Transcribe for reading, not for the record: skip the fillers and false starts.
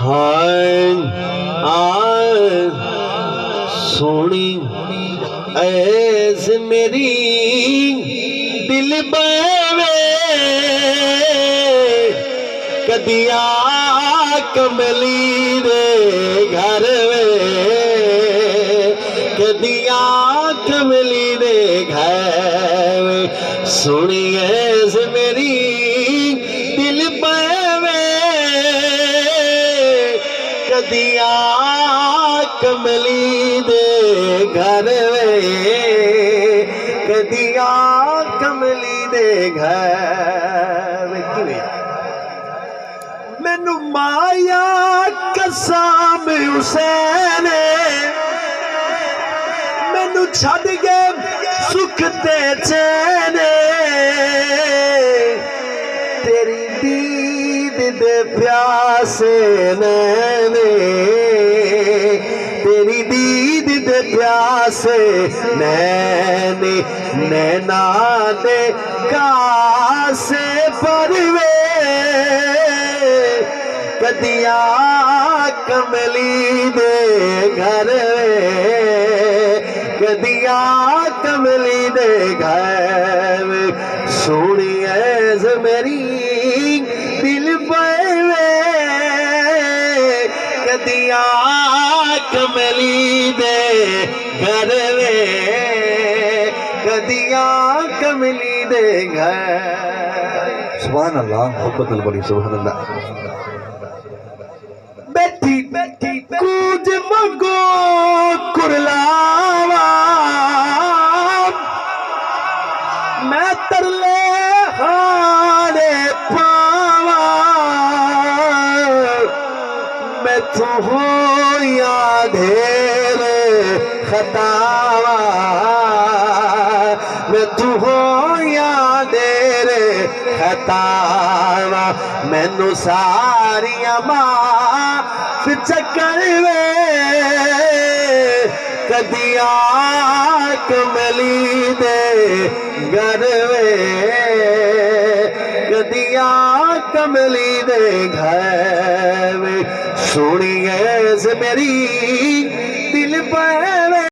हाय सोनी ऐस मेरी दिल बवे कदिया कमली दे घर में कदिया कमली दे घर में सोनी ऐस मेरी दिल बवे कदिया कमली दे घर में कदिया कमली दे घर में मैनू माया कसम हुसैन मैनू छड़ गए सुख ते चैन तेरी दीद दे प्यासे नैने तेरी दीद दे प्यासे नैने नैना दे कासे परवे कदिया कमली दे घर कदिया कमली दे घर सोनी ऐस मेरी दिल पवे कदिया कमली दे घर कदिया कमली दे घर। सुभान अल्लाह मोहब्बत बड़ी सुभान अल्लाह। बैठी बैठी कूद मंगो कुरलावा मैं तरले हारे पावा मैं तू हो या ढेर खतावा मैं तू हो या ढेर खतावा मैनू सारिया माफ चक्कर वे कदिया कमली दे घर कदिया कमली दे घर सोनी ऐस मेरी दिल पर